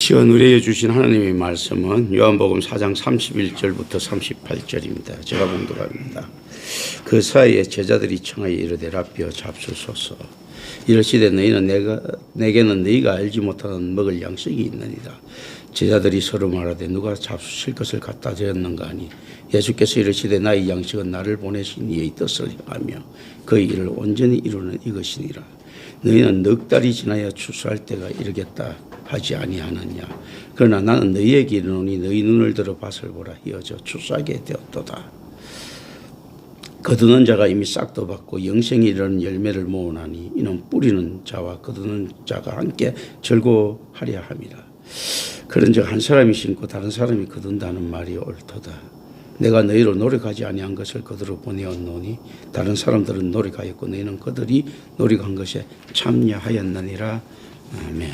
시간 의뢰해 주신 하나님의 말씀은 요한복음 4장 31절부터 38절입니다. 제가 봉독합니다. 그 사이에 제자들이 청하여 이르되 라삐어 잡수소서. 이르시되 너희는 내게는 너희가 알지 못하는 먹을 양식이 있느니라. 제자들이 서로 말하되 누가 잡수실 것을 갖다 드렸는가 하니 예수께서 이르시되 나의 양식은 나를 보내신 이의 뜻을 행하며 그 일을 온전히 이루는 이것이니라. 너희는 넉 달이 지나야 추수할 때가 이르겠다 하지 아니하느냐. 그러나 나는 너희에게 이르노니 너희 눈을 들어 밭을 보라. 이어져 추수하게 되었도다. 거두는 자가 이미 싹도 받고 영생이 이르는 열매를 모으나니 이는 뿌리는 자와 거두는 자가 함께 즐거워하려 함이라. 그런즉 한 사람이 심고 다른 사람이 거둔다는 말이 옳도다. 내가 너희로 노력하지 아니한 것을 그들로 보내었노니 다른 사람들은 노력하였고 너희는 그들이 노력한 것에 참여하였느니라. 아멘.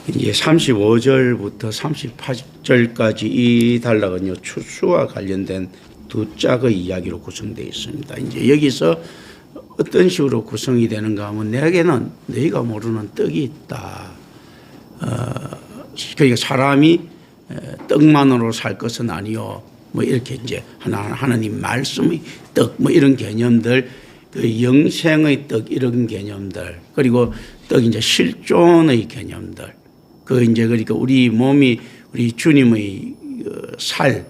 이제 35절부터 38절까지 이 단락은요, 추수와 관련된 두 짝의 이야기로 구성되어 있습니다. 이제 여기서 어떤 식으로 구성이 되는가 하면 내게는 너희가 모르는 떡이 있다. 그러니까 사람이 떡만으로 살 것은 아니요. 뭐 이렇게 이제 하나님 말씀의 떡 뭐 이런 개념들, 그 영생의 떡 이런 개념들, 그리고 떡 이제 실존의 개념들. 그 이제 그러니까 우리 몸이 우리 주님의 살,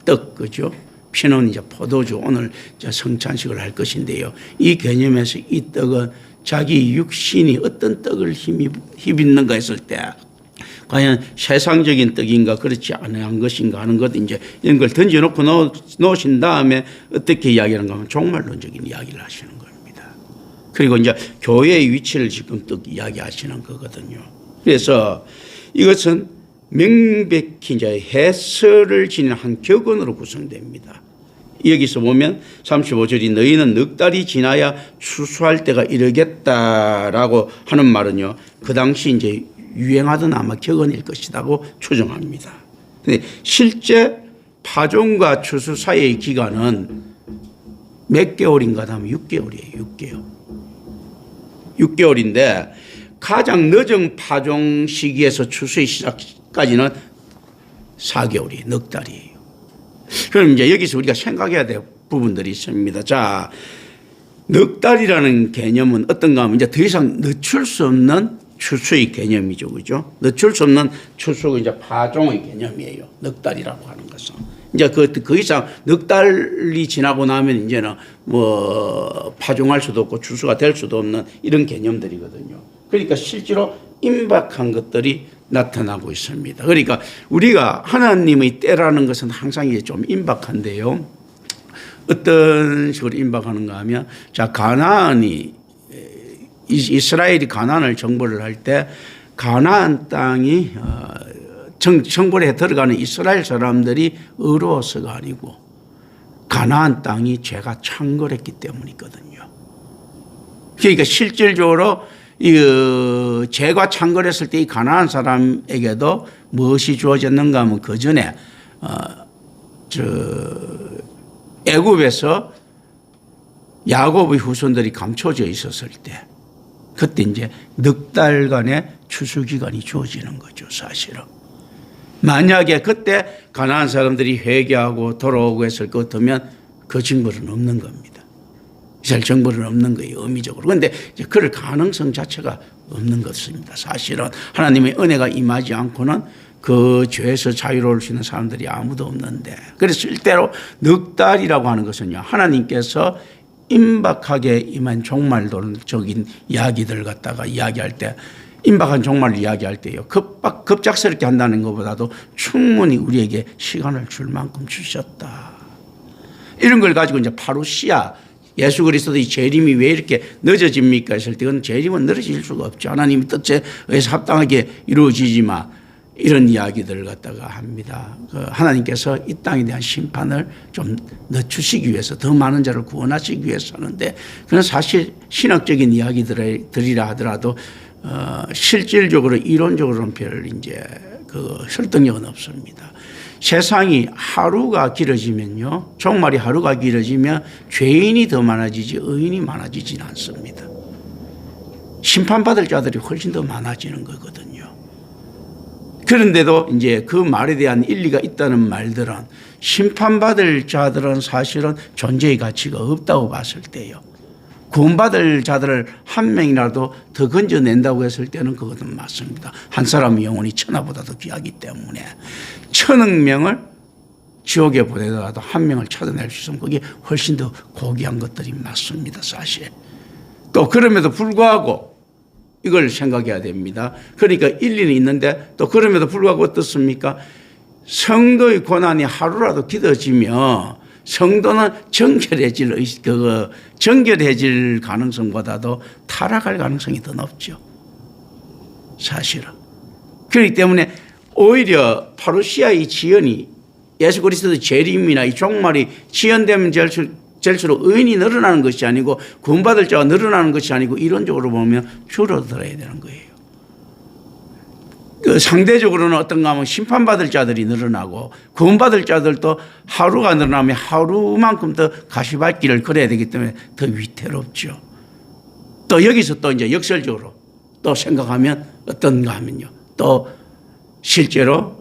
떡, 그죠? 피는 이제 포도주, 오늘 이제 성찬식을 할 것인데요. 이 개념에서 이 떡은 자기 육신이 어떤 떡을 힘입는가 했을 때, 과연 세상적인 떡인가 그렇지 않은 것인가 하는 것, 이제 이런 걸 던져놓고 놓으신 다음에 어떻게 이야기하는가 하면 종말론적인 이야기를 하시는 겁니다. 그리고 이제 교회의 위치를 지금 떡 이야기하시는 거거든요. 그래서 이것은 명백히 이제 해설을 지닌 한 격언으로 구성됩니다. 여기서 보면 35절이 너희는 넉 달이 지나야 추수할 때가 이르겠다라고 하는 말은요, 그 당시 이제 유행하던 아마 격언일 것이라고 추정합니다. 근데 실제 파종과 추수 사이의 기간은 몇 개월인가 하면 6개월이에요. 6개월인데 가장 늦은 파종 시기에서 추수의 시작까지는 4개월이에요. 넉 달이에요. 그럼 이제 여기서 우리가 생각해야 될 부분들이 있습니다. 자, 넉 달이라는 개념은 어떤가 하면 이제 더 이상 늦출 수 없는 추수의 개념이죠. 그죠? 늦출 수 없는 추수가 이제 파종의 개념이에요. 넉 달이라고 하는 것은. 이제 그 이상 넉 달이 지나고 나면 이제는 뭐 파종할 수도 없고 추수가 될 수도 없는 이런 개념들이거든요. 그러니까 실제로 임박한 것들이 나타나고 있습니다. 그러니까 우리가 하나님의 때라는 것은 항상 이게 좀 임박한데요. 어떤 식으로 임박하는가 하면, 자, 이스라엘이 가나안을 정벌을 할 때 가나안 땅이 정벌에 들어가는 이스라엘 사람들이 의로워서가 아니고 가나안 땅이 죄가 창궐했기 때문이거든요. 그러니까 실질적으로 죄가 창궐했을 때 이 가나안 사람에게도 무엇이 주어졌는가 하면 그 전에 애굽에서 야곱의 후손들이 감춰져 있었을 때 그때 이제 넉 달간의 추수 기간이 주어지는 거죠, 사실은. 만약에 그때 가나안 사람들이 회개하고 돌아오고 했을 것 같으면 그 징벌은 없는 겁니다. 이스라엘 정벌은 없는 거예요, 의미적으로. 그런데 그럴 가능성 자체가 없는 것입니다. 사실은 하나님의 은혜가 임하지 않고는 그 죄에서 자유로울 수 있는 사람들이 아무도 없는데, 그래서 실제로 넉 달이라고 하는 것은요, 하나님께서 임박하게 임한 종말론적인 이야기들 갖다가 이야기할 때, 임박한 종말을 이야기할 때요, 급작스럽게 한다는 것보다도 충분히 우리에게 시간을 줄 만큼 주셨다. 이런 걸 가지고 이제 파루시아, 예수 그리스도의 재림이 왜 이렇게 늦어집니까 했을 때, 그건 재림은 늦어질 수가 없죠. 하나님의 뜻에 의해서 합당하게 이루어지지만 이런 이야기들을 갖다가 합니다. 하나님께서 이 땅에 대한 심판을 좀 늦추시기 위해서, 더 많은 자를 구원하시기 위해서 하는데, 그건 사실 신학적인 이야기들이라 하더라도 실질적으로 이론적으로는 별 이제 설득력은 없습니다. 세상이 하루가 길어지면요, 종말이 하루가 길어지면 죄인이 더 많아지지 의인이 많아지지는 않습니다. 심판받을 자들이 훨씬 더 많아지는 거거든요. 그런데도 이제 그 말에 대한 일리가 있다는 말들은 심판받을 자들은 사실은 존재의 가치가 없다고 봤을 때요. 구원받을 자들을 한 명이라도 더 건져낸다고 했을 때는 그것은 맞습니다. 한 사람의 영혼이 천하보다 더 귀하기 때문에 1000억 명을 지옥에 보내더라도 한 명을 찾아낼 수 있으면 그게 훨씬 더 고귀한 것들이 맞습니다. 사실. 또 그럼에도 불구하고 이걸 생각해야 됩니다. 그러니까 일리는 있는데 또 그럼에도 불구하고 어떻습니까? 성도의 고난이 하루라도 길어지면 성도는 정결해질 가능성보다도 타락할 가능성이 더 높죠. 사실은. 그렇기 때문에 오히려 파루시아의 지연이 예수 그리스도의 재림이나 이 종말이 지연되면 될수록 의인이 늘어나는 것이 아니고 구원받을 자가 늘어나는 것이 아니고 이론적으로 보면 줄어들어야 되는 거예요. 그 상대적으로는 어떤가 하면 심판받을 자들이 늘어나고 구원받을 자들도 하루가 늘어나면 하루만큼 더 가시밭길을 걸어야 되기 때문에 더 위태롭죠. 또 여기서 또 이제 역설적으로 또 생각하면 어떤가 하면요. 또 실제로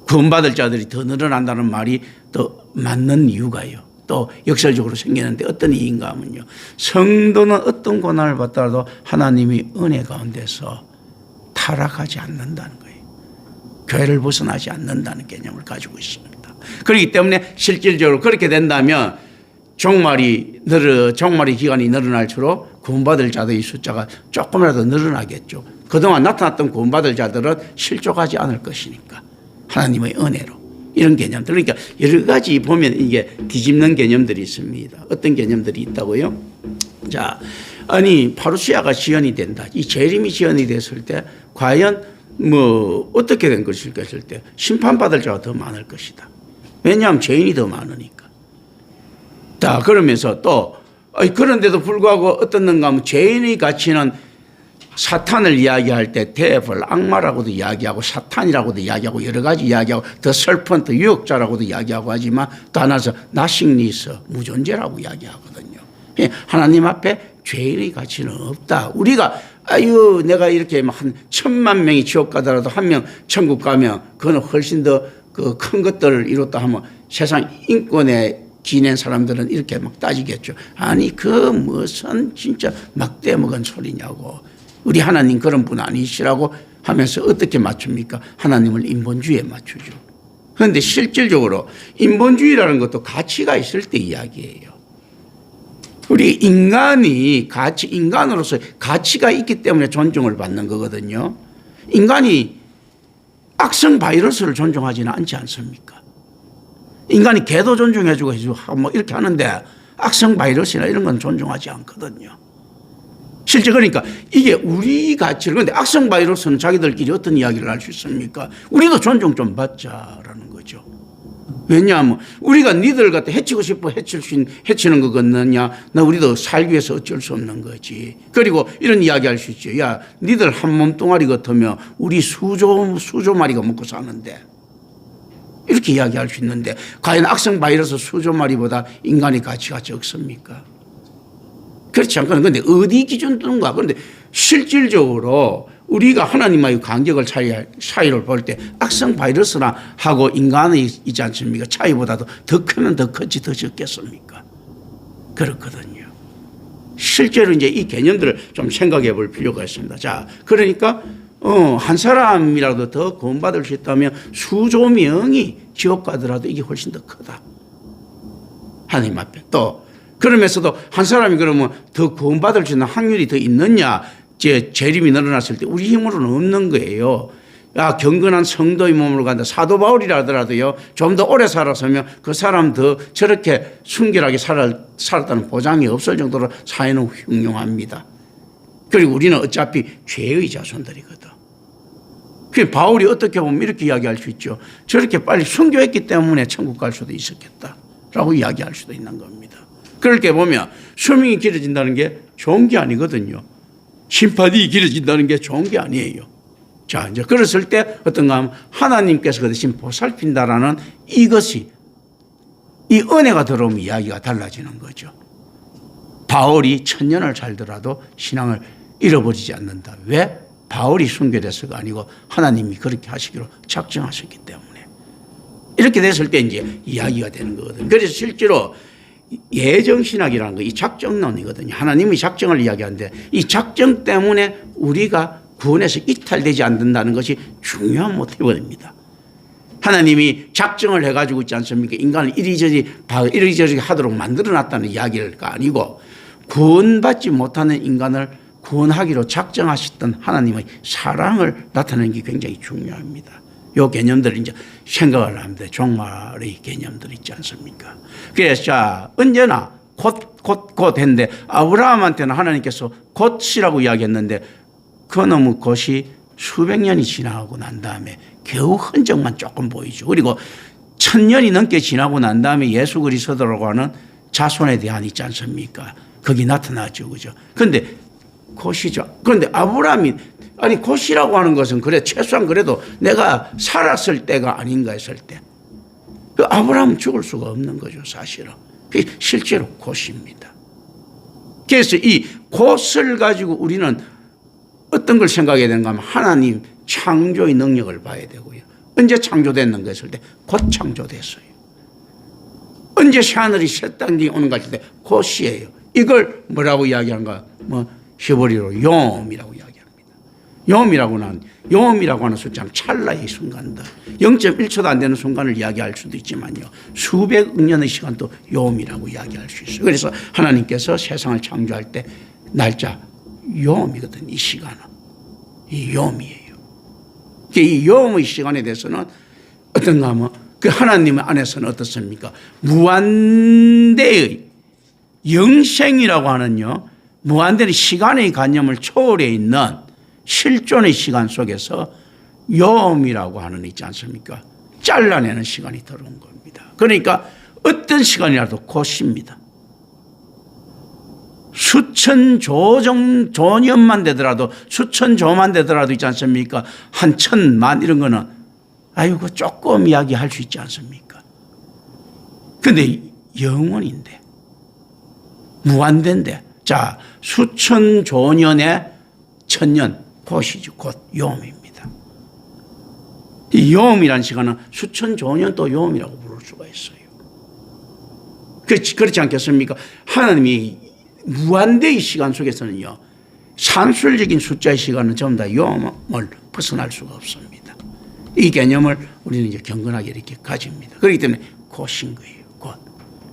구원받을 자들이 더 늘어난다는 말이 또 맞는 이유가요. 또 역설적으로 생기는데 어떤 이유인가 하면요. 성도는 어떤 고난을 받더라도 하나님이 은혜 가운데서 타락하지 않는다는 거예요. 교회를 벗어나지 않는다는 개념을 가지고 있습니다. 그렇기 때문에 실질적으로 그렇게 된다면 종말이 기간이 늘어날수록 구원받을 자들의 숫자가 조금이라도 늘어나겠죠. 그동안 나타났던 구원받을 자들은 실족하지 않을 것이니까 하나님의 은혜로 이런 개념들. 그러니까 여러 가지 보면 이게 뒤집는 개념들이 있습니다. 어떤 개념들이 있다고요? 자, 아니 파루시아가 지연이 된다. 이 재림이 지연이 됐을 때 과연 뭐 어떻게 된 것일까 했을 때 심판받을 자가 더 많을 것이다. 왜냐하면 죄인이 더 많으니까. 자, 그러면서 또 그런데도 불구하고 어떻는가 하면 죄인의 가치는 사탄을 이야기할 때 데블, 악마라고도 이야기하고 사탄이라고도 이야기하고 여러 가지 이야기하고 더 설펀트, 유혹자라고도 이야기하고 하지만 또 하나서 나싱리스, 무존재라고 이야기하거든요. 하나님 앞에 죄인의 가치는 없다. 우리가 내가 이렇게 한 1000만 명이 지옥 가더라도 한 명 천국 가면 그거는 훨씬 더 그 큰 것들을 이뤘다 하면 세상 인권에 기낸 사람들은 이렇게 막 따지겠죠. 아니 그 무슨 진짜 막대 먹은 소리냐고. 우리 하나님 그런 분 아니시라고 하면서 어떻게 맞춥니까? 하나님을 인본주의에 맞추죠. 그런데 실질적으로 인본주의라는 것도 가치가 있을 때 이야기예요. 우리 인간으로서 가치가 있기 때문에 존중을 받는 거거든요. 인간이 악성 바이러스를 존중하지는 않지 않습니까? 인간이 개도 존중해주고 뭐 이렇게 하는데 악성 바이러스나 이런 건 존중하지 않거든요. 실제 그러니까 이게 우리 가치를, 그런데 악성 바이러스는 자기들끼리 어떤 이야기를 할 수 있습니까? 우리도 존중 좀 받자라는 거죠. 왜냐하면 우리가 니들 갖다 해치고 싶어 해치는 거겠느냐? 나 우리도 살기 위해서 어쩔 수 없는 거지. 그리고 이런 이야기 할 수 있죠. 야, 니들 한 몸뚱아리 같으면 우리 수조 마리가 먹고 사는데. 이렇게 이야기할 수 있는데 과연 악성 바이러스 수조 마리보다 인간의 가치가 적습니까? 그렇지 않거든요. 그런데 어디 기준인가? 그런데 실질적으로 우리가 하나님과의 간격을 차이를 볼 때 악성 바이러스나 하고 인간의 있지 않습니까? 차이보다도 더 크면 더 크지 더 적겠습니까? 그렇거든요. 실제로 이제 이 개념들을 좀 생각해 볼 필요가 있습니다. 자, 그러니까 한 사람이라도 더 구원받을 수 있다면 수조 명이 지옥 가더라도 이게 훨씬 더 크다. 하나님 앞에. 또 그러면서도 한 사람이 그러면 더 구원받을 수 있는 확률이 더 있느냐? 재림이 늘어났을 때 우리 힘으로는 없는 거예요. 야, 경건한 성도의 몸으로 간다. 사도 바울이라 하더라도요, 좀 더 오래 살았으면 그 사람 더 저렇게 순결하게 살았다는 보장이 없을 정도로 사회는 흉흉합니다. 그리고 우리는 어차피 죄의 자손들이거든. 그 바울이 어떻게 보면 이렇게 이야기할 수 있죠. 저렇게 빨리 순교했기 때문에 천국 갈 수도 있었겠다라고 이야기할 수도 있는 겁니다. 그렇게 보면 수명이 길어진다는 게 좋은 게 아니거든요. 심판이 길어진다는 게 좋은 게 아니에요. 자, 이제 그랬을 때 어떤가 하면 하나님께서 그 대신 보살핀다라는 이것이, 이 은혜가 들어오면 이야기가 달라지는 거죠. 바울이 1000년을 살더라도 신앙을 잃어버리지 않는다. 왜? 바울이 순교돼서가 아니고 하나님이 그렇게 하시기로 작정하셨기 때문에 이렇게 됐을 때 이제 이야기가 되는 거거든요. 그래서 실제로 예정신학이라는 거 이 작정론이거든요. 하나님의 작정을 이야기하는데 이 작정 때문에 우리가 구원에서 이탈되지 않는다는 것이 중요한 모티브입니다. 하나님이 작정을 해가지고 있지 않습니까? 인간을 이리저리 하도록 만들어놨다는 이야기가 아니고 구원받지 못하는 인간을 구원하기로 작정하셨던 하나님의 사랑을 나타내는 게 굉장히 중요합니다. 요 개념들을 이제 생각을 하는데 종말의 개념들 있지 않습니까? 그래서 자, 언제나 곧 했는데 아브라함한테는 하나님께서 곧이라고 이야기했는데 그 너무 곧이 수백 년이 지나고 난 다음에 겨우 흔적만 조금 보이죠. 그리고 1000년이 넘게 지나고 난 다음에 예수 그리스도라고 하는 자손에 대한 있지 않습니까? 거기 나타나죠. 그죠? 그런데 곧이죠. 그런데 아브라함이 아니 곧이라고 하는 것은 그래 최소한 그래도 내가 살았을 때가 아닌가 했을 때 그 아브라함은 죽을 수가 없는 거죠. 사실은. 실제로 곧입니다. 그래서 이 곧을 가지고 우리는 어떤 걸 생각해야 되는가 하면 하나님 창조의 능력을 봐야 되고요. 언제 창조됐는가 했을 때 곧 창조됐어요. 언제 새하늘이 새 땅이 오는가 했을 때 곧이에요. 이걸 뭐라고 이야기하는가? 히브리어로 용이라고 이야기합니다. 용이라고 하는 숫자는 찰나의 순간들. 0.1초도 안 되는 순간을 이야기할 수도 있지만요. 수백억 년의 시간도 용이라고 이야기할 수 있어요. 그래서 하나님께서 세상을 창조할 때 날짜 용이거든요. 이 시간은. 이 용이에요. 이 용의 시간에 대해서는 어떤가 하면 그 하나님 안에서는 어떻습니까? 무한대의 영생이라고 하는요. 무한대의 시간의 관념을 초월해 있는 실존의 시간 속에서 요음이라고 하는 있지 않습니까? 잘라내는 시간이 들어온 겁니다. 그러니까 어떤 시간이라도 곧입니다. 수천 조년만 되더라도 수천 조만 되더라도 있지 않습니까? 한 천만 이런 거는 아이고 조금 이야기할 수 있지 않습니까? 그런데 영원인데 무한대인데 자 수천 조년에 천년 곧이죠. 곧 요음입니다. 이 요음이라는 시간은 수천 조년 또 요음이라고 부를 수가 있어요. 그렇지 않겠습니까? 하나님이 무한대의 시간 속에서는요. 산술적인 숫자의 시간은 전부 다 요음을 벗어날 수가 없습니다. 이 개념을 우리는 이제 경건하게 이렇게 가집니다. 그렇기 때문에 곧인 거예요. 곧.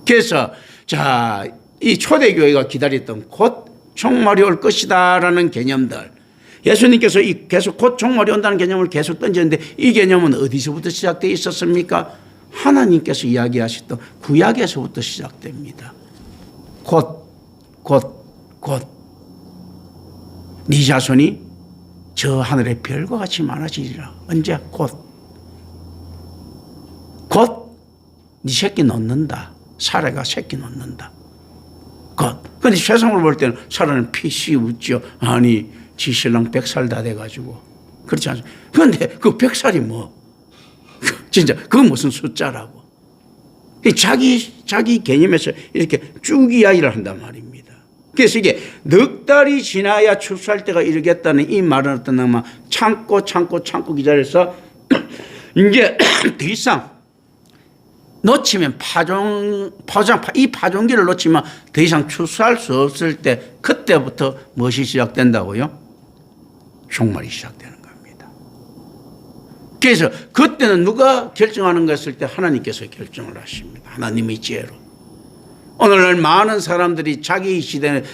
그래서 자, 이 초대교회가 기다렸던 곧 종말이 올 것이다라는 개념들. 예수님께서 계속 곧 종말이 온다는 개념을 계속 던졌는데 이 개념은 어디서부터 시작되어 있었습니까? 하나님께서 이야기하셨던 구약에서부터 시작됩니다. 곧. 네 자손이 저 하늘의 별과 같이 많아지리라. 언제? 곧 네 새끼 놓는다. 사례가 새끼 놓는다. 곧. 그런데 세상을 볼 때는 사례는 피씨 웃죠. 아니 지 신랑 100살 다 돼가지고 그렇지 않습니까? 그런데 그 100살이 뭐 진짜 그건 무슨 숫자라고 자기 개념에서 이렇게 쭉 이야기를 한단 말입니다. 그래서 이게 넉 달이 지나야 추수할 때가 이르겠다는 이 말은 어떤 놈은 참고 기다려서 이제 더 이상 놓치면 이 파종기를 놓치면 더 이상 추수할 수 없을 때 그때부터 무엇이 시작된다고요? 종말이 시작되는 겁니다. 그래서 그때는 누가 결정하는 것일 때 하나님께서 결정을 하십니다. 하나님의 지혜로. 오늘날 많은 사람들이 자기 지혜로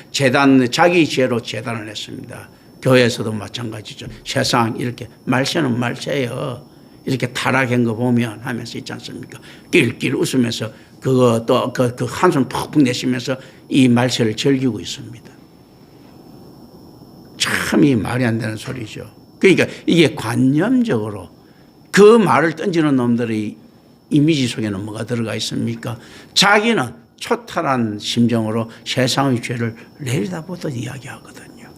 재단을 했습니다. 교회에서도 마찬가지죠. 세상 이렇게 말세는 말세예요. 이렇게 타락한 거 보면 하면서 있지 않습니까? 낄낄 웃으면서 그거 또 그 한숨 푹푹 내쉬면서 이 말세를 즐기고 있습니다. 참 이 말이 안 되는 소리죠. 그러니까 이게 관념적으로 그 말을 던지는 놈들의 이미지 속에는 뭐가 들어가 있습니까? 자기는 초탈한 심정으로 세상의 죄를 내려다보듯 이야기하거든요.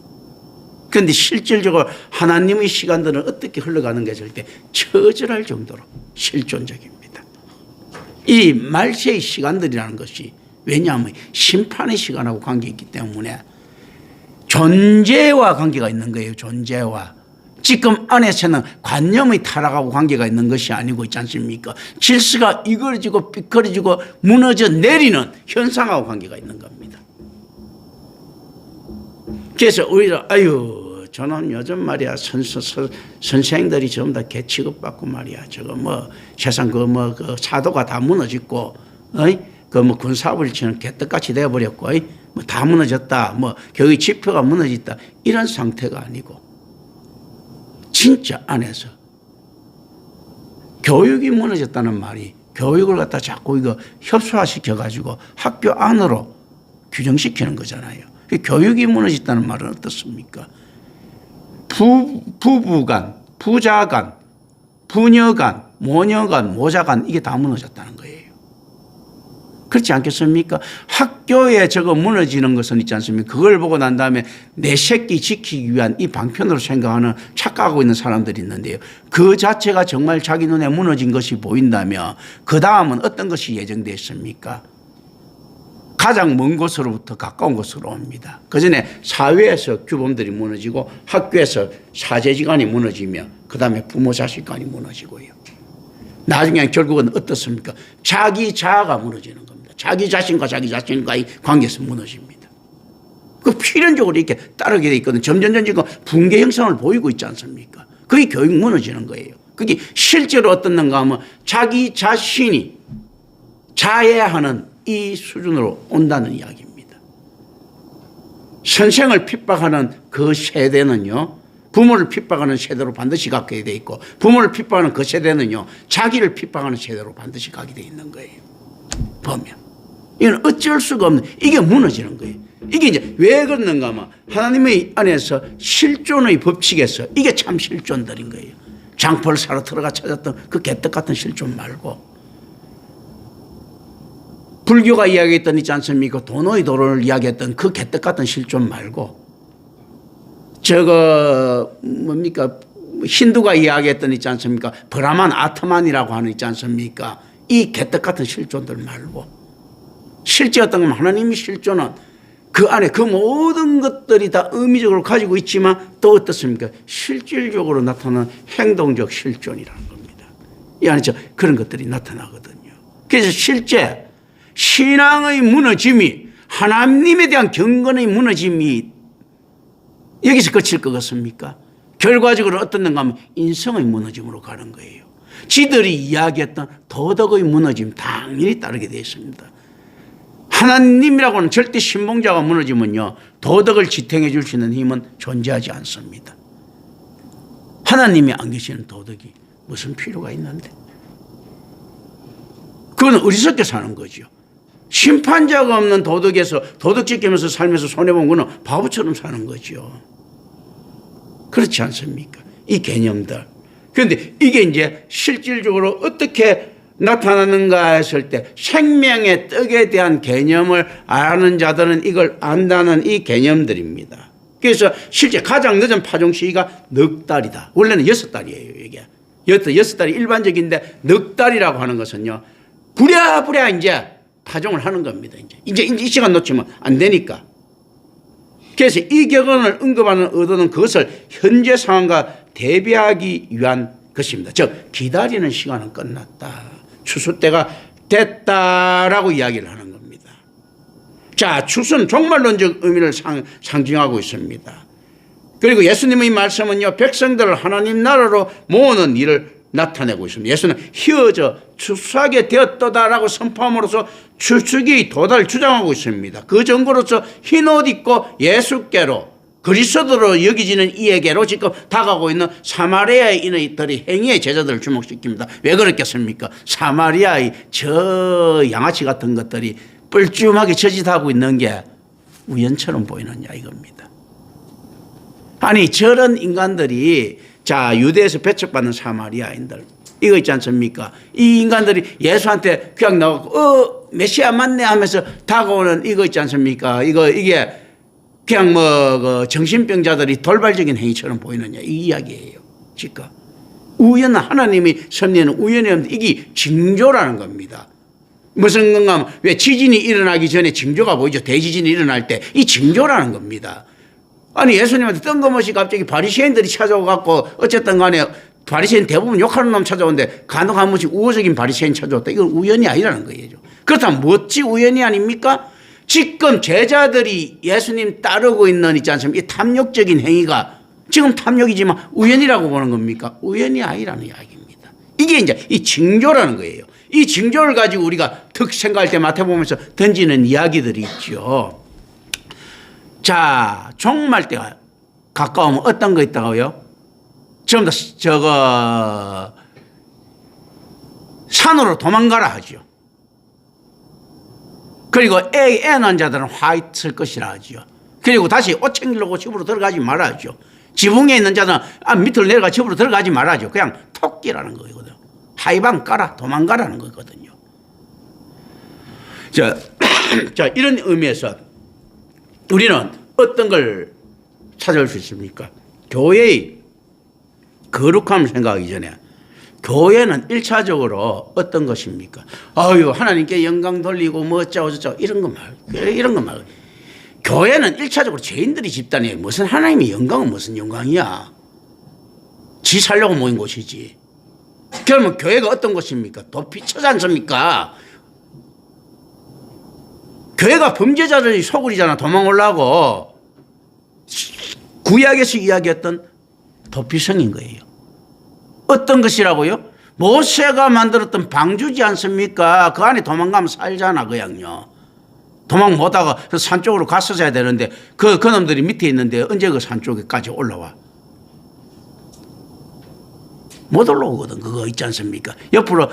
그런데 실질적으로 하나님의 시간들은 어떻게 흘러가는 게 절대 처절할 정도로 실존적입니다. 이 말세의 시간들이라는 것이 왜냐하면 심판의 시간하고 관계있기 때문에 존재와 관계가 있는 거예요. 존재와. 지금 안에서는 관념의 타락하고 관계가 있는 것이 아니고 있지 않습니까? 질서가 이거지고 삐뚤어지고 무너져 내리는 현상하고 관계가 있는 겁니다. 그래서 오히려 저는 요즘 말이야 선생들이 전부 다 개 취급받고 말이야 저거 뭐 세상 그 사도가 다 무너졌고 그 뭐 군사업을 치는 개떡같이 되어버렸고 뭐 다 무너졌다 뭐 교육 지표가 무너졌다 이런 상태가 아니고 진짜 안에서 교육이 무너졌다는 말이 교육을 갖다 자꾸 이거 협소화시켜 가지고 학교 안으로 규정시키는 거잖아요. 교육이 무너졌다는 말은 어떻습니까? 부부 간, 부자 간, 부녀 간, 모녀 간, 모자 간 이게 다 무너졌다는 거예요. 그렇지 않겠습니까? 학교에 저거 무너지는 것은 있지 않습니까? 그걸 보고 난 다음에 내 새끼 지키기 위한 이 방편으로 생각하는 착각하고 있는 사람들이 있는데요. 그 자체가 정말 자기 눈에 무너진 것이 보인다면 그 다음은 어떤 것이 예정되어 있습니까? 가장 먼 곳으로부터 가까운 곳으로 옵니다. 그 전에 사회에서 규범들이 무너지고 학교에서 사제지간이 무너지며 그 다음에 부모 자식 간이 무너지고요. 나중에 결국은 어떻습니까? 자기 자아가 무너지는 겁니다. 자기 자신과 자기 자신과의 관계에서 무너집니다. 그 필연적으로 이렇게 따르게 돼 있거든요. 점점 붕괴 형상을 보이고 있지 않습니까? 그게 교육 무너지는 거예요. 그게 실제로 어떻는가 하면 자기 자신이 자해하는 이 수준으로 온다는 이야기입니다. 선생을 핍박하는 그 세대는요. 부모를 핍박하는 세대로 반드시 가게 돼 있고 부모를 핍박하는 그 세대는요. 자기를 핍박하는 세대로 반드시 가게 돼 있는 거예요. 보면. 이건 어쩔 수가 없는 이게 무너지는 거예요. 이게 이제 왜 그러는가 하면 하나님의 안에서 실존의 법칙에서 이게 참 실존들인 거예요. 장포를 사러 들어가 찾았던 그 개떡 같은 실존 말고 불교가 이야기했던 있지 않습니까? 도노의 도론을 이야기했던 그 개떡 같은 실존 말고 저거 뭡니까? 힌두가 이야기했던 있지 않습니까? 브라만 아트만이라고 하는 있지 않습니까? 이 개떡 같은 실존들 말고 실제 어떤 건 하나님이 실존은 그 안에 그 모든 것들이 다 의미적으로 가지고 있지만 또 어떻습니까? 실질적으로 나타나는 행동적 실존이라는 겁니다. 이 안에 그런 것들이 나타나거든요. 그래서 실제 신앙의 무너짐이 하나님에 대한 경건의 무너짐이 여기서 그칠 것 같습니까? 결과적으로 어떻는가 하면 인성의 무너짐으로 가는 거예요. 지들이 이야기했던 도덕의 무너짐 당연히 따르게 되어 있습니다. 하나님이라고 하는 절대 신봉자가 무너지면요. 도덕을 지탱해 줄 수 있는 힘은 존재하지 않습니다. 하나님이 안 계시는 도덕이 무슨 필요가 있는데. 그건 어리석게 사는 거죠. 심판자가 없는 도덕에서 도덕 지키면서 살면서 손해본 거는 바보처럼 사는 거죠. 그렇지 않습니까? 이 개념들. 그런데 이게 이제 실질적으로 어떻게 나타나는가 했을 때 생명의 떡에 대한 개념을 아는 자들은 이걸 안다는 이 개념들입니다. 그래서 실제 가장 늦은 파종 시기가 넉 달이다. 원래는 6달이에요. 이게 6달이 일반적인데 넉 달이라고 하는 것은요. 부랴부랴 이제 파종을 하는 겁니다. 이제 이 시간 놓치면 안 되니까. 그래서 이 격언을 언급하는 의도는 그것을 현재 상황과 대비하기 위한 것입니다. 즉 기다리는 시간은 끝났다. 추수 때가 됐다라고 이야기를 하는 겁니다. 자, 추수는 종말론적 의미를 상징하고 있습니다. 그리고 예수님의 말씀은요. 백성들을 하나님 나라로 모으는 일을 나타내고 있습니다. 예수는 희어져 추수하게 되었도다라고 선포함으로써 추수기 도달을 주장하고 있습니다. 그 증거로서 흰옷 입고 예수께로 그리스도로 여기지는 이에게로 지금 다가오고 있는 사마리아인들이 행위의 제자들을 주목시킵니다. 왜 그렇겠습니까? 사마리아의 저 양아치 같은 것들이 뻘쭘하게 저짓하고 있는 게 우연처럼 보이느냐 이겁니다. 아니 저런 인간들이 자 유대에서 배척받는 사마리아인들 이거 있지 않습니까? 이 인간들이 예수한테 그냥 나가고 메시아 맞네 하면서 다가오는 이거 있지 않습니까? 이게 그냥 그 정신병자들이 돌발적인 행위처럼 보이느냐 이 이야기예요. 지금 우연한 하나님이 섭리하는 우연이 없는데 이게 징조라는 겁니다. 무슨 건가 하면 왜 지진이 일어나기 전에 징조가 보이죠. 대지진이 일어날 때 이 징조라는 겁니다. 아니 예수님한테 뜬금없이 갑자기 바리새인들이 찾아와갖고 어쨌든 간에 바리새인 대부분 욕하는 놈 찾아오는데 간혹 한 번씩 우호적인 바리새인 찾아왔다. 이건 우연이 아니라는 거예요. 그렇다면 뭐지 우연이 아닙니까? 지금 제자들이 예수님 따르고 있지 않습니까? 이 탐욕적인 행위가 지금 탐욕이지만 우연이라고 보는 겁니까? 우연이 아니라는 이야기입니다. 이게 이제 이 징조라는 거예요. 이 징조를 가지고 우리가 득 생각할 때 맡아보면서 던지는 이야기들이 있죠. 자, 종말 때가 가까우면 어떤 거 있다고요? 전부 다 산으로 도망가라 하죠. 그리고 애 낳은 자들은 화 있을 것이라 하죠. 그리고 다시 옷 챙기려고 집으로 들어가지 말아야죠. 지붕에 있는 자들은 밑으로 내려가 집으로 들어가지 말아야죠. 그냥 토끼라는 거거든요. 하이방 까라 도망가라는 거거든요. 자, 이런 의미에서 우리는 어떤 걸 찾아올 수 있습니까? 교회의 거룩함을 생각하기 전에 교회는 1차적으로 어떤 것입니까? 아유, 하나님께 영광 돌리고 뭐 어쩌고 이런 거 말고. 교회는 1차적으로 죄인들이 집단이에요. 무슨 하나님의 영광은 무슨 영광이야. 지 살려고 모인 곳이지. 그러면 교회가 어떤 곳입니까? 도피처지 않습니까? 교회가 범죄자들이 소굴이잖아. 도망오려고. 구약에서 이야기했던 도피성인 거예요. 어떤 것이라고요? 모세가 만들었던 방주지 않습니까? 그 안에 도망가면 살잖아, 그냥요. 도망 못하고 산 쪽으로 갔어야 되는데 그 놈들이 밑에 있는데 언제 그 산 쪽에까지 올라와? 못 올라오거든. 그거 있지 않습니까? 옆으로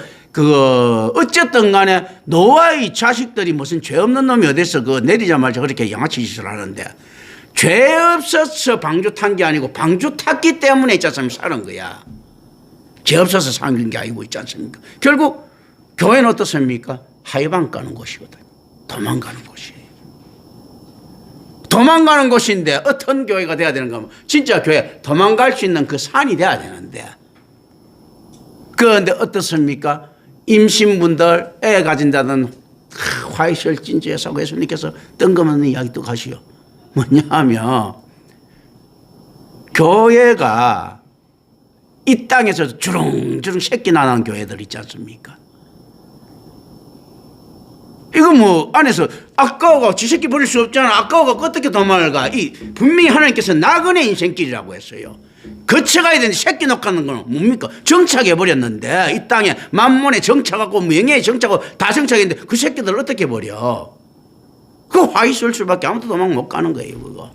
어쨌든 간에 노아의 자식들이 무슨 죄 없는 놈이 어디서 내리자마자 그렇게 양아치 짓을 하는데 죄 없어서 방주 탄 게 아니고 방주 탔기 때문에 있지 않습니까? 사는 거야. 죄 없어서 사는 게 아니고 있지 않습니까? 결국 교회는 어떻습니까? 하이방 가는 곳이거든. 도망가는 곳이에요. 도망가는 곳인데 어떤 교회가 돼야 되는가 하면 진짜 교회 도망갈 수 있는 그 산이 돼야 되는데 그런데 어떻습니까? 임신분들 애 가진다는 화이셜 진주에서 예수님께서 뜬금없는 이야기 또 가시오. 뭐냐 하면 교회가 이 땅에서 주렁주렁 새끼 나는 교회들 있지 않습니까? 이거 뭐 안에서 아까워가 지 새끼 버릴 수 없잖아. 아까워가 어떻게 도망가? 분명히 하나님께서 나그네 인생길이라고 했어요. 거쳐가야 되는데 새끼 놓가는 건 뭡니까? 정착해버렸는데 이 땅에 만몬에 정착하고 명예에 정착하고 다 정착했는데 그 새끼들 어떻게 버려? 그 화 있을 수밖에 아무도 도망 못 가는 거예요. 그거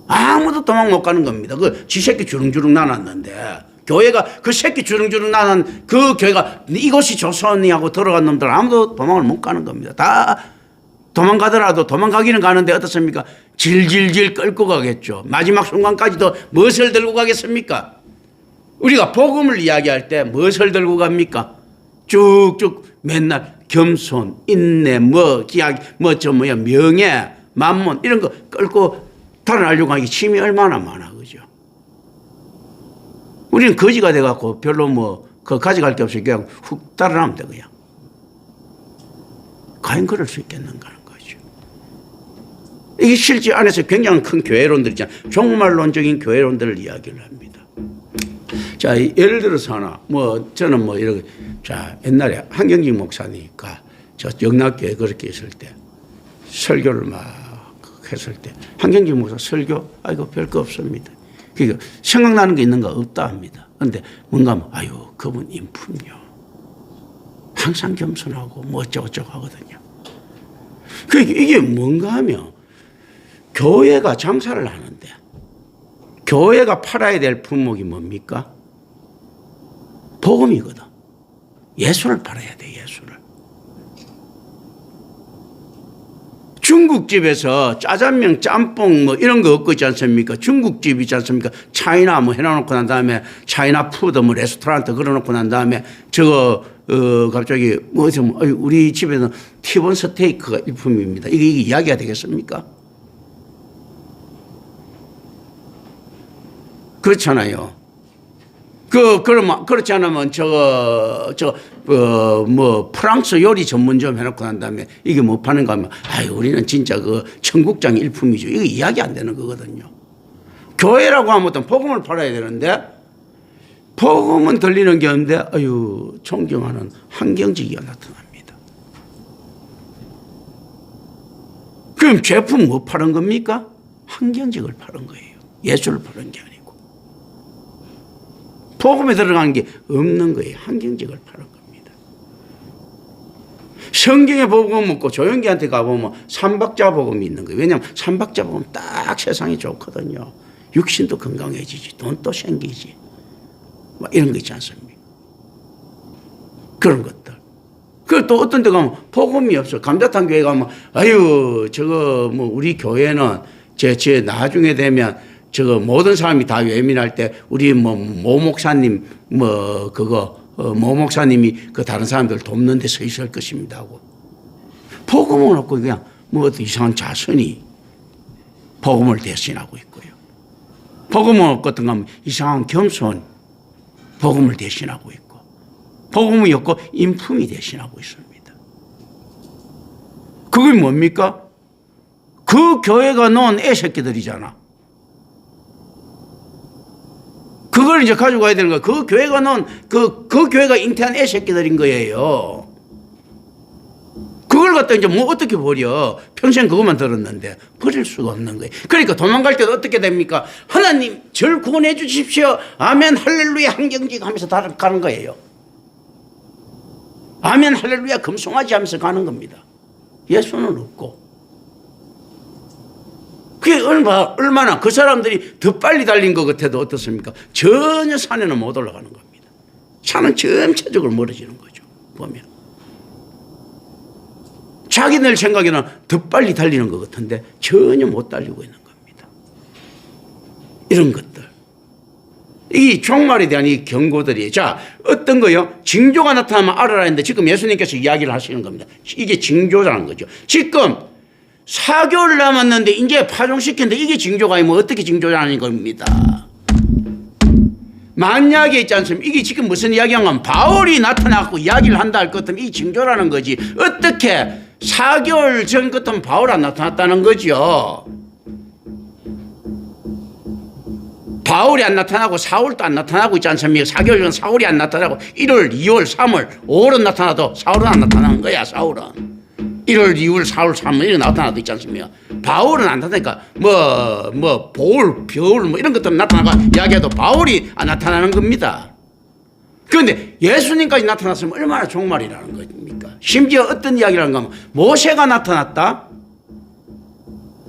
아무도 도망 못 가는 겁니다. 그 지 새끼 주렁주렁 나눴는데 교회가 그 새끼 주렁주렁 나는 그 교회가 이것이 조선이하고 들어간 놈들 아무도 도망을 못 가는 겁니다. 다 도망가더라도 도망가기는 가는데 어떻습니까? 질질질 끌고 가겠죠. 마지막 순간까지도 무엇을 들고 가겠습니까? 우리가 복음을 이야기할 때 무엇을 들고 갑니까? 쭉쭉 맨날 겸손, 인내, 명예, 만몬 이런 거 끌고 달아나려고 하기 힘이 얼마나 많아, 그죠? 우리는 거지가 돼갖고 별로 가져갈 게 없이 그냥 훅 달아나면 돼, 그냥. 과연 그럴 수 있겠는가 하는 거죠. 이게 실제 안에서 굉장히 큰 교회론들 있잖아요. 종말론적인 교회론들을 이야기를 합니다. 자, 예를 들어서 하나, 저는 이렇게, 자, 옛날에 한경직 목사니까 저 영락교회 그렇게 있을 때 설교를 막 했을 때 한경직 목사 설교, 아이고, 별거 없습니다. 그러니까 생각나는 게 있는가 없다 합니다. 그런데 뭔가 아유, 그분 인품요. 항상 겸손하고 어쩌고저쩌고 하거든요. 그러니까 이게 뭔가 하면 교회가 장사를 하는데 교회가 팔아야 될 품목이 뭡니까? 복음이거든. 예수를 팔아야 돼, 예수를. 중국집에서 짜장면, 짬뽕 이런 거 없고 있지 않습니까? 중국집 있지 않습니까? 차이나 해놔놓고 난 다음에 차이나 푸드 레스토랑트 걸어놓고 난 다음에 갑자기 우리 집에는 티본 스테이크가 일품입니다. 이게 이야기가 되겠습니까? 그렇잖아요. 그러면, 그렇지 않으면 프랑스 요리 전문점 해놓고 난 다음에 이게 뭐 파는가 하면, 아유, 우리는 진짜 그 청국장 일품이죠. 이거 이야기 안 되는 거거든요. 교회라고 하면 어떤 복음을 팔아야 되는데, 복음은 들리는 게 없는데, 아유, 존경하는 한경지기가 나타납니다. 그럼 제품 뭐 파는 겁니까? 한경직을 파는 거예요. 예술을 파는 게 아니고. 복음에 들어가는 게 없는 거예요. 한경직을 파는 겁니다. 성경의 복음 없고 조영기한테 가보면 삼박자 복음이 있는 거예요. 왜냐하면 삼박자 복음 딱 세상이 좋거든요. 육신도 건강해지지, 돈도 생기지, 막 이런 거 있지 않습니까? 그런 것들. 그 또 어떤 데 가면 복음이 없어. 감자탕 교회 가면, 아유, 저거 뭐 우리 교회는 제 나중에 되면 저거 모든 사람이 다 외면할 때 우리 모 목사님 모 목사님이 그 다른 사람들 돕는 데 서 있을 것입니다 하고, 복음은 없고 그냥 뭐 어떤 이상한 자선이 복음을 대신하고 있고요. 복음은 없거든 가면 이상한 겸손 복음을 대신하고 있고, 복음이 없고 인품이 대신하고 있습니다. 그게 뭡니까? 그 교회가 놓은 애새끼들이잖아. 그걸 이제 가지고 가야 되는 거야. 그 교회가 놓은 그 교회가 잉태한 애새끼들인 거예요. 그걸 갖다 이제 뭐 어떻게 버려? 평생 그것만 들었는데 버릴 수가 없는 거예요. 그러니까 도망갈 때도 어떻게 됩니까? 하나님 절 구원해 주십시오. 아멘 할렐루야 한경직 하면서 가는 거예요. 아멘 할렐루야 금송아지 하면서 가는 겁니다. 예수는 없고. 그게 얼마나 그 사람들이 더 빨리 달린 것 같아도 어떻습니까? 전혀 산에는 못 올라가는 겁니다. 산은 전체적으로 멀어지는 거죠. 보면. 자기들 생각에는 더 빨리 달리는 것 같은데 전혀 못 달리고 있는 겁니다. 이런 것들. 이 종말에 대한 이 경고들이, 자, 어떤 거요? 징조가 나타나면 알아라 했는데 지금 예수님께서 이야기를 하시는 겁니다. 이게 징조라는 거죠. 지금 4개월 남았는데 이제 파종시켰는데 이게 징조가 아니면 어떻게 징조라는 겁니다. 만약에 있지 않습니까? 이게 지금 무슨 이야기인가 하면 바울이 나타나고 이야기를 한다 할 것 같으면 이 징조라는 거지. 어떻게 4개월 전 같으면 바울 안 나타났다는 거죠. 바울이 안 나타나고 사울도 안 나타나고 있지 않습니까? 4개월 전 사울이 안 나타나고 1월, 2월, 3월, 5월은 나타나도 사울은 안 나타나는 거야. 사울은 1월, 2월, 4월, 3월 이렇게 나타나도 있지 않습니까? 바울은 안 나타나니까 볼, 겨울 뭐 이런 것들 나타나가 이야기해도 바울이 안 나타나는 겁니다. 그런데 예수님까지 나타났으면 얼마나 종말이라는 겁니까? 심지어 어떤 이야기를 하는가 하면 모세가 나타났다?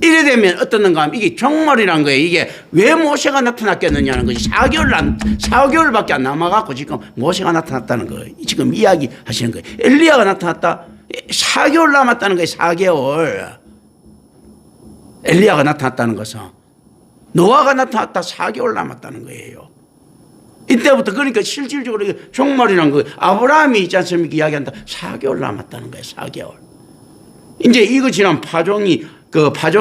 이래 되면 어떻는가 하면 이게 종말이라는 거예요. 이게 왜 모세가 나타났겠느냐는 거지. 4개월밖에 안 남아갖고 지금 모세가 나타났다는 거예요. 지금 이야기 하시는 거예요. 엘리야가 나타났다? 4개월 남았다는 거예요. 4개월. 엘리야가 나타났다는 것은 노아가 나타났다 4개월 남았다는 거예요. 이때부터 그러니까 실질적으로 종말이라는 거예요. 아브라함이 있지 않습니까? 이야기한다. 4개월 남았다는 거예요. 4개월. 이제 이거 지난 파종이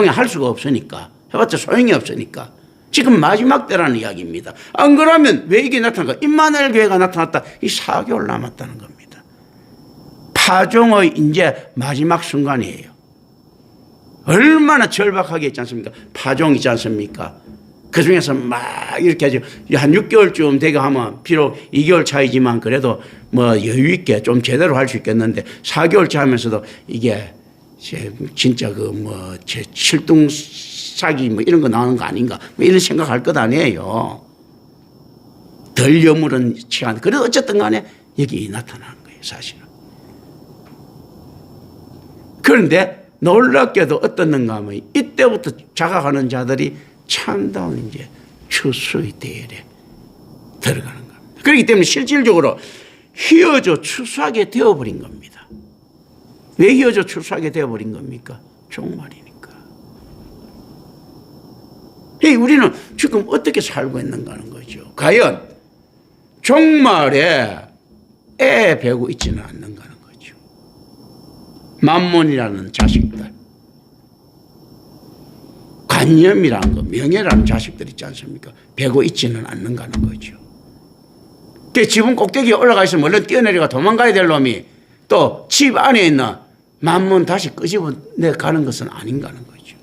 할 수가 없으니까, 해봤자 소용이 없으니까 지금 마지막 때라는 이야기입니다. 안 그러면 왜 이게 나타날까? 임마누엘 교회가 나타났다. 이 4개월 남았다는 겁니다. 파종의 이제 마지막 순간이에요. 얼마나 절박하게 있지 않습니까? 파종 있지 않습니까? 그 중에서 막 이렇게 하죠. 한 6개월쯤 되게 하면 비록 2개월 차이지만 그래도 뭐 여유 있게 좀 제대로 할 수 있겠는데 4개월 차 하면서도 이게 진짜 제 칠둥사기 뭐 이런 거 나오는 거 아닌가 뭐 이런 생각할 것 아니에요. 덜 여물은 시간. 그래도 어쨌든 간에 여기 나타나는 거예요, 사실은. 그런데 놀랍게도 어떻는가 하면 이때부터 자각하는 자들이 참다운 이제 추수의 대열에 들어가는 겁니다. 그렇기 때문에 실질적으로 휘어져 추수하게 되어버린 겁니다. 왜 휘어져 추수하게 되어버린 겁니까? 종말이니까. 우리는 지금 어떻게 살고 있는가 하는 거죠. 과연 종말에 애 배고 있지는 않는가 하는 거죠. 만몬이라는 자식들, 관념이라는 거, 명예라는 자식들 있지 않습니까? 배고 있지는 않는가 하는 거죠. 그 지붕 꼭대기에 올라가 있으면 얼른 뛰어내려가 도망가야 될 놈이 또 집 안에 있는 만문 다시 끄집어내 가는 것은 아닌가는 거죠.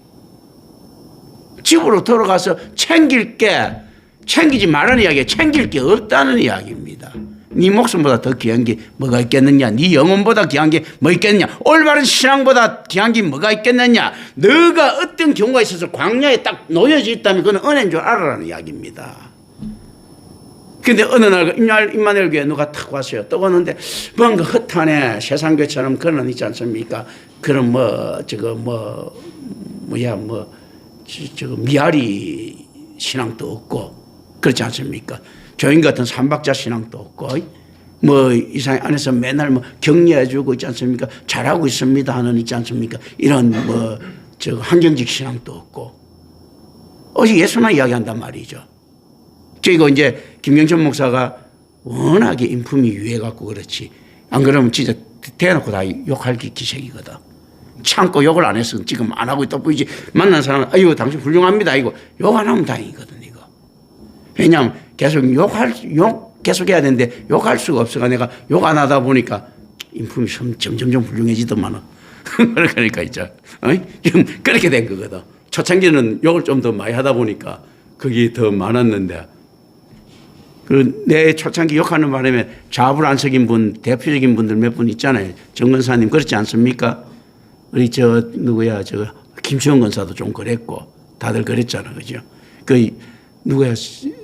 집으로 돌아가서 챙기지 말라는 이야기에 챙길 게 없다는 이야기입니다. 네 목숨보다 더 귀한 게 뭐가 있겠느냐? 네 영혼보다 귀한 게 뭐 있겠느냐? 올바른 신앙보다 귀한 게 뭐가 있겠느냐? 너가 어떤 경우가 있어서 광야에 딱 놓여져 있다면 그건 은혜인 줄 알아라는 이야기입니다. 근데 어느 날 임마누엘 교회 누가 탁 왔어요. 또 오는데 뭔가 허탄해. 세상교처럼 그런 건 있지 않습니까? 그런 미아리 신앙도 없고 그렇지 않습니까? 교인 같은 삼박자 신앙도 없고 이상 안에서 맨날 격려해주고 있지 않습니까? 잘하고 있습니다 하는 있지 않습니까? 이런 환경직 신앙도 없고 오직 예수만 이야기한단 말이죠. 이거 이제 김경천 목사가 워낙에 인품이 유해갖고 그렇지. 안 그러면 진짜 대놓고 다 욕할 기색이거든. 참고 욕을 안 했으면 지금 안 하고 있다 보이지. 만난 사람은 아이고 당신 훌륭합니다. 이거 욕 안 하면 다행이거든 이거. 왜냐하면 계속 계속 해야 되는데 욕할 수가 없어가 내가 욕 안 하다 보니까 인품이 점점 훌륭해지더만은. 그러니까 있죠. 지금 그렇게 된 거거든. 초창기는 욕을 좀 더 많이 하다 보니까 그게 더 많았는데. 내 초창기 욕하는 바람에 좌불 안 석인 분, 대표적인 분들 몇 분 있잖아요. 정 권사님 그렇지 않습니까? 우리 김수영 권사도 좀 그랬고 다들 그랬잖아, 그죠?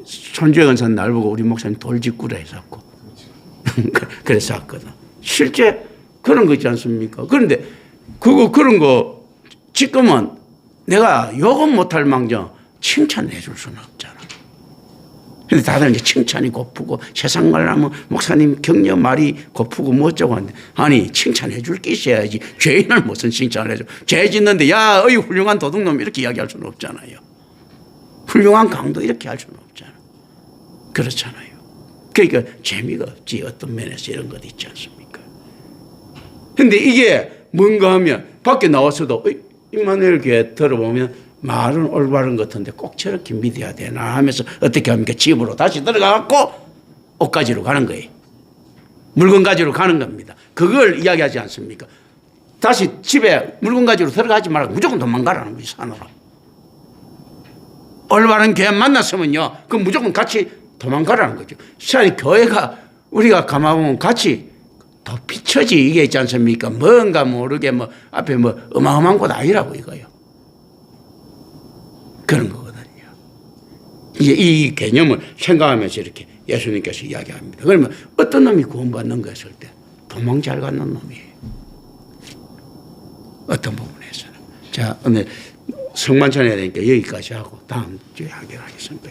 손주혜 권사는 날 보고 우리 목사님 돌직구라 했었고 그래서 했거든. 실제 그런 거 있지 않습니까? 그런데 그런 거 지금은 내가 욕은 못할 망정 칭찬해 줄 수는 없잖아. 근데 다들 이제 칭찬이 고프고 세상 말 하면 목사님 격려 말이 고프고 뭐 어쩌고 하는데 아니 칭찬해 줄 게 있어야지. 죄인을 무슨 칭찬을 해줘. 죄 짓는데 야 어이 훌륭한 도둑놈 이렇게 이야기할 수는 없잖아요. 훌륭한 강도 이렇게 할 수는 없잖아. 그렇잖아요. 그러니까 재미가 없지. 어떤 면에서 이런 것 있지 않습니까? 근데 이게 뭔가 하면 밖에 나와서도 임마누엘 교회 들어보면 말은 올바른 것 같은데 꼭 저렇게 믿어야 되나 하면서 어떻게 합니까? 집으로 다시 들어가갖고 옷 가지러 가는 거예요. 물건 가지러 가는 겁니다. 그걸 이야기하지 않습니까? 다시 집에 물건 가지러 들어가지 말고 무조건 도망가라는 거지, 산으로. 올바른 교회 만났으면요, 그럼 무조건 같이 도망가라는 거죠. 차라리 교회가 우리가 가만보면 같이 더 비춰지 이게 있지 않습니까? 뭔가 모르게 앞에 어마어마한 곳 아니라고 이거요. 그런 거거든요. 이제 이 개념을 생각하면서 이렇게 예수님께서 이야기합니다. 그러면 어떤 놈이 구원받는 거 했을 때 도망 잘 가는 놈이에요. 어떤 부분에서는. 자, 오늘 성만찬 해야 되니까 여기까지 하고 다음 주에 하기로 하겠습니다.